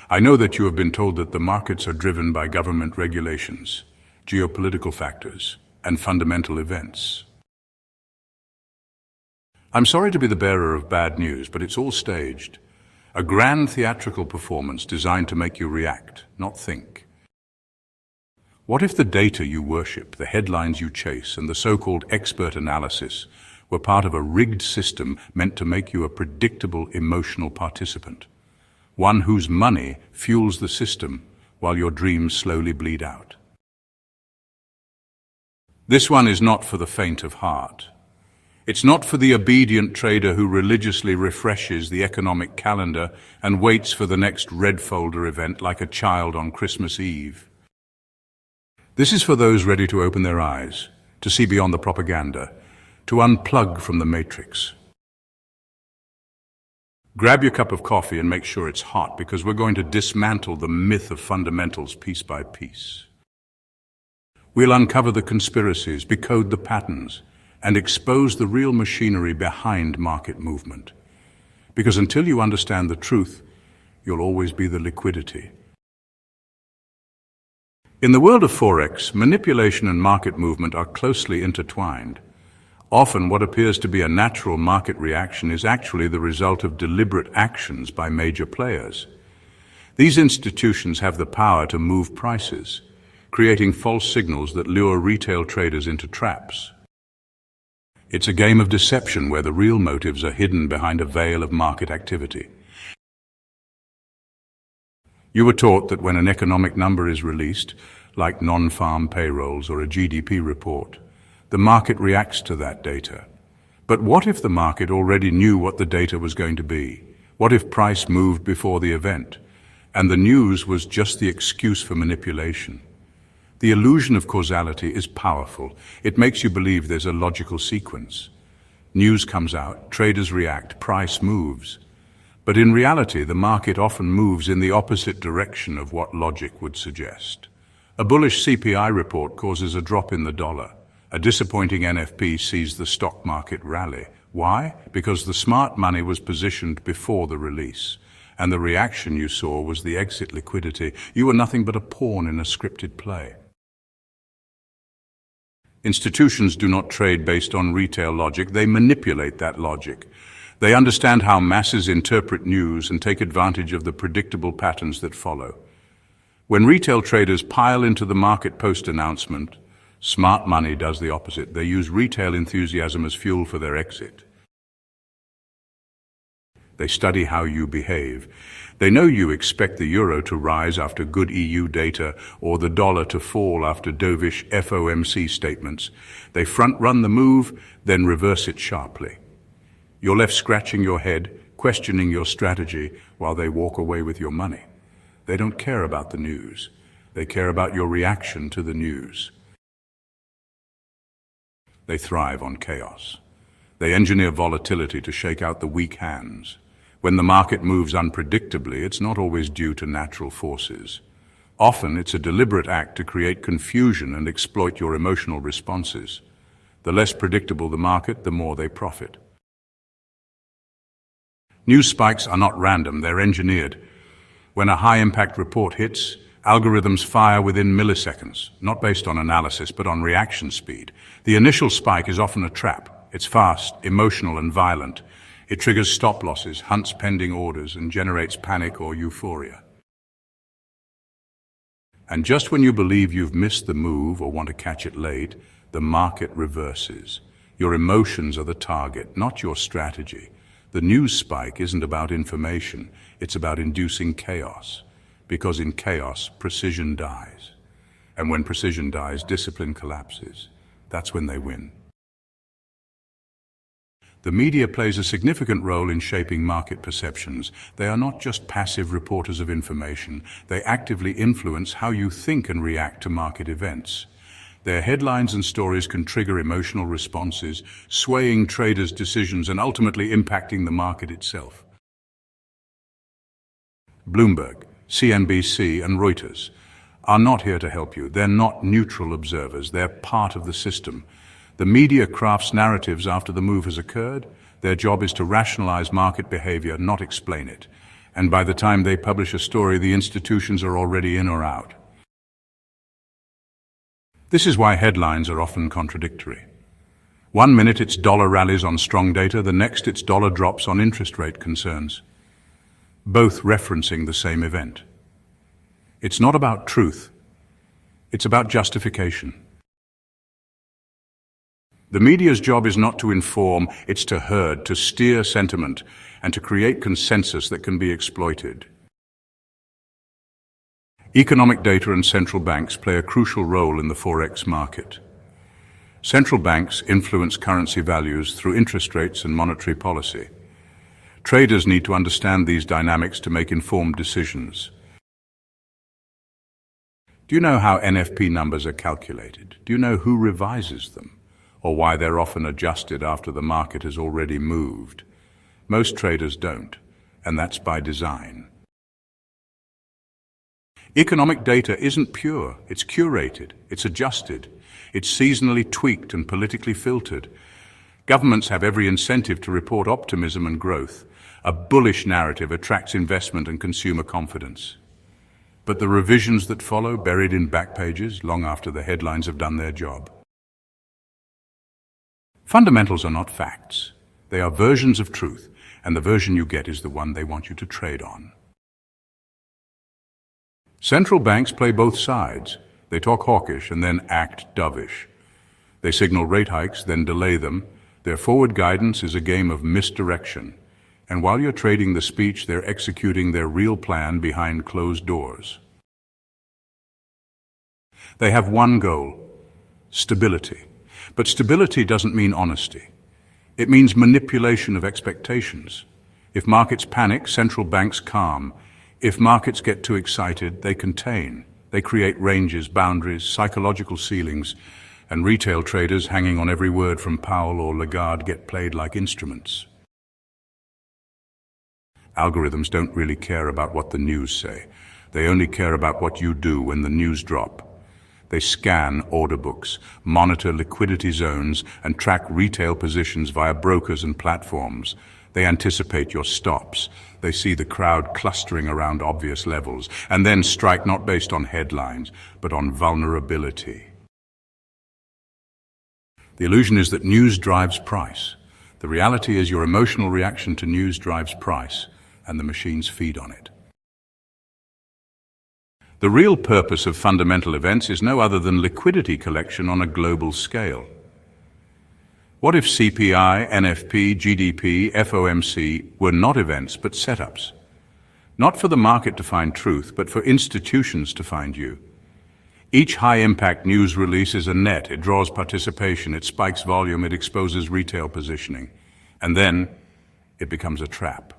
I know that you have been told that the markets are driven by government regulations, geopolitical factors, and fundamental events. I'm sorry to be the bearer of bad news, but it's all staged. A grand theatrical performance designed to make you react, not think. What if the data you worship, the headlines you chase, and the so-called expert analysis were part of a rigged system meant to make you a predictable emotional participant? One whose money fuels the system while your dreams slowly bleed out. This one is not for the faint of heart. It's not for the obedient trader who religiously refreshes the economic calendar and waits for the next red folder event like a child on Christmas Eve. This is for those ready to open their eyes, to see beyond the propaganda, to unplug from the matrix. Grab your cup of coffee and make sure it's hot, because we're going to dismantle the myth of fundamentals piece by piece. We'll uncover the conspiracies, decode the patterns, and expose the real machinery behind market movement. Because until you understand the truth, you'll always be the liquidity. In the world of Forex, manipulation and market movement are closely intertwined. Often what appears to be a natural market reaction is actually the result of deliberate actions by major players. These institutions have the power to move prices, creating false signals that lure retail traders into traps. It's a game of deception where the real motives are hidden behind a veil of market activity. You were taught that when an economic number is released, like non-farm payrolls or a GDP report, the market reacts to that data. But what if the market already knew what the data was going to be? What if price moved before the event, and the news was just the excuse for manipulation? The illusion of causality is powerful. It makes you believe there's a logical sequence. News comes out, traders react, price moves. But in reality, the market often moves in the opposite direction of what logic would suggest. A bullish CPI report causes a drop in the dollar. A disappointing NFP sees the stock market rally. Why? Because the smart money was positioned before the release, and the reaction you saw was the exit liquidity. You were nothing but a pawn in a scripted play. Institutions do not trade based on retail logic. They manipulate that logic. They understand how masses interpret news and take advantage of the predictable patterns that follow. When retail traders pile into the market post-announcement, smart money does the opposite. They use retail enthusiasm as fuel for their exit. They study how you behave. They know you expect the euro to rise after good EU data or the dollar to fall after dovish FOMC statements. They front-run the move, then reverse it sharply. You're left scratching your head, questioning your strategy, while they walk away with your money. They don't care about the news. They care about your reaction to the news. They thrive on chaos. They engineer volatility to shake out the weak hands. When the market moves unpredictably, it's not always due to natural forces. Often, it's a deliberate act to create confusion and exploit your emotional responses. The less predictable the market, the more they profit. News spikes are not random, they're engineered. When a high-impact report hits, algorithms fire within milliseconds, not based on analysis, but on reaction speed. The initial spike is often a trap. It's fast, emotional, and violent. It triggers stop losses, hunts pending orders, and generates panic or euphoria. And just when you believe you've missed the move or want to catch it late, the market reverses. Your emotions are the target, not your strategy. The news spike isn't about information, it's about inducing chaos. Because in chaos, precision dies. And when precision dies, discipline collapses. That's when they win. The media plays a significant role in shaping market perceptions. They are not just passive reporters of information. They actively influence how you think and react to market events. Their headlines and stories can trigger emotional responses, swaying traders' decisions and ultimately impacting the market itself. Bloomberg, CNBC, and Reuters are not here to help you. They're not neutral observers. They're part of the system. The media crafts narratives after the move has occurred. Their job is to rationalize market behavior, not explain it. And by the time they publish a story, the institutions are already in or out. This is why headlines are often contradictory. One minute it's dollar rallies on strong data, the next it's dollar drops on interest rate concerns, both referencing the same event. It's not about truth, it's about justification. The media's job is not to inform, it's to herd, to steer sentiment, and to create consensus that can be exploited. Economic data and central banks play a crucial role in the Forex market. Central banks influence currency values through interest rates and monetary policy. Traders need to understand these dynamics to make informed decisions. Do you know how NFP numbers are calculated? Do you know who revises them? Or why they're often adjusted after the market has already moved? Most traders don't, and that's by design. Economic data isn't pure, it's curated, it's adjusted, it's seasonally tweaked and politically filtered. Governments have every incentive to report optimism and growth. A bullish narrative attracts investment and consumer confidence. But the revisions that follow, buried in back pages long after the headlines have done their job. Fundamentals are not facts. They are versions of truth, and the version you get is the one they want you to trade on. Central banks play both sides. They talk hawkish and then act dovish. They signal rate hikes, then delay them. Their forward guidance is a game of misdirection. And while you're trading the speech, they're executing their real plan behind closed doors. They have one goal: stability. But stability doesn't mean honesty. It means manipulation of expectations. If markets panic, central banks calm. If markets get too excited, they contain. They create ranges, boundaries, psychological ceilings, and retail traders hanging on every word from Powell or Lagarde get played like instruments. Algorithms don't really care about what the news say. They only care about what you do when the news drop. They scan order books, monitor liquidity zones, and track retail positions via brokers and platforms. They anticipate your stops. They see the crowd clustering around obvious levels, and then strike not based on headlines, but on vulnerability. The illusion is that news drives price. The reality is your emotional reaction to news drives price, and the machines feed on it. The real purpose of fundamental events is no other than liquidity collection on a global scale. What if CPI, NFP, GDP, FOMC were not events but setups? Not for the market to find truth, but for institutions to find you. Each high-impact news release is a net. It draws participation, it spikes volume, it exposes retail positioning. And then it becomes a trap.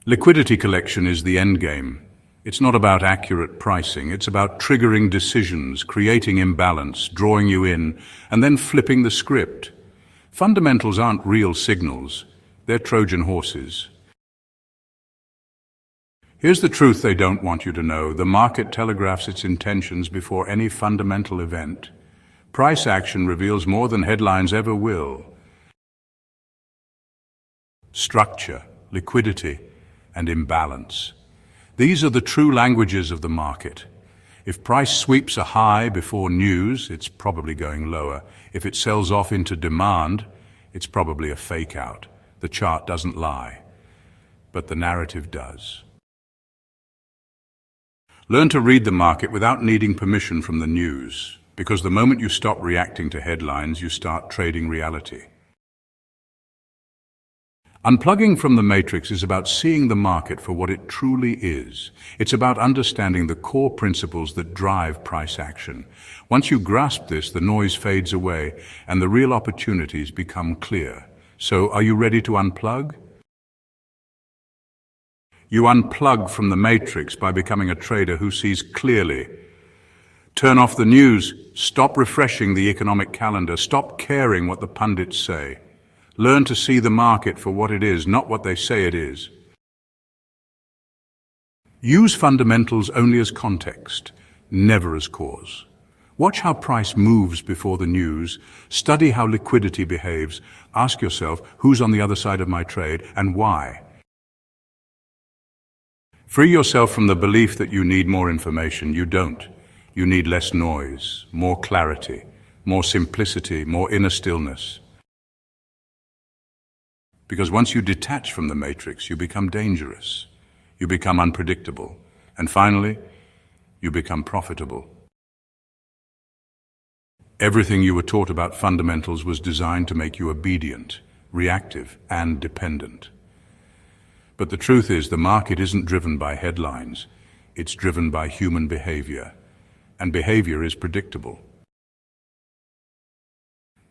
Liquidity collection is the end game. It's not about accurate pricing. It's about triggering decisions, creating imbalance, drawing you in, and then flipping the script. Fundamentals aren't real signals. They're Trojan horses. Here's the truth they don't want you to know. The market telegraphs its intentions before any fundamental event. Price action reveals more than headlines ever will. Structure, liquidity, and imbalance. These are the true languages of the market. If price sweeps a high before news, it's probably going lower. If it sells off into demand, it's probably a fake out. The chart doesn't lie, but the narrative does. Learn to read the market without needing permission from the news, because the moment you stop reacting to headlines, you start trading reality. Unplugging from the matrix is about seeing the market for what it truly is. It's about understanding the core principles that drive price action. Once you grasp this, the noise fades away and the real opportunities become clear. So, are you ready to unplug? You unplug from the matrix by becoming a trader who sees clearly. Turn off the news. Stop refreshing the economic calendar. Stop caring what the pundits say. Learn to see the market for what it is, not what they say it is. Use fundamentals only as context, never as cause. Watch how price moves before the news. Study how liquidity behaves. Ask yourself, who's on the other side of my trade and why? Free yourself from the belief that you need more information. You don't. You need less noise, more clarity, more simplicity, more inner stillness. Because once you detach from the matrix, you become dangerous, you become unpredictable, and finally, you become profitable. Everything you were taught about fundamentals was designed to make you obedient, reactive, and dependent. But the truth is, the market isn't driven by headlines, it's driven by human behavior, and behavior is predictable.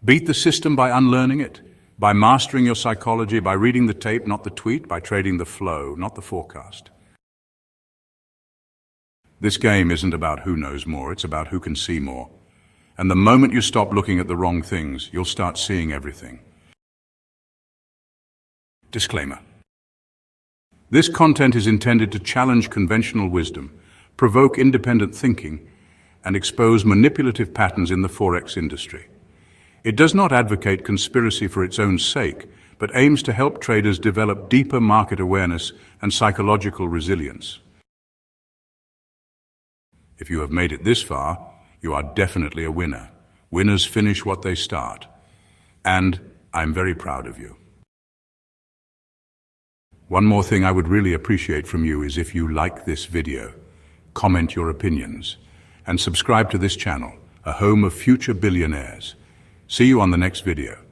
Beat the system by unlearning it, by mastering your psychology, by reading the tape, not the tweet, by trading the flow, not the forecast. This game isn't about who knows more, it's about who can see more. And the moment you stop looking at the wrong things, you'll start seeing everything. Disclaimer. This content is intended to challenge conventional wisdom, provoke independent thinking, and expose manipulative patterns in the Forex industry. It does not advocate conspiracy for its own sake, but aims to help traders develop deeper market awareness and psychological resilience. If you have made it this far, you are definitely a winner. Winners finish what they start. And I'm very proud of you. One more thing I would really appreciate from you is if you like this video, comment your opinions, and subscribe to this channel, a home of future billionaires. See you on the next video.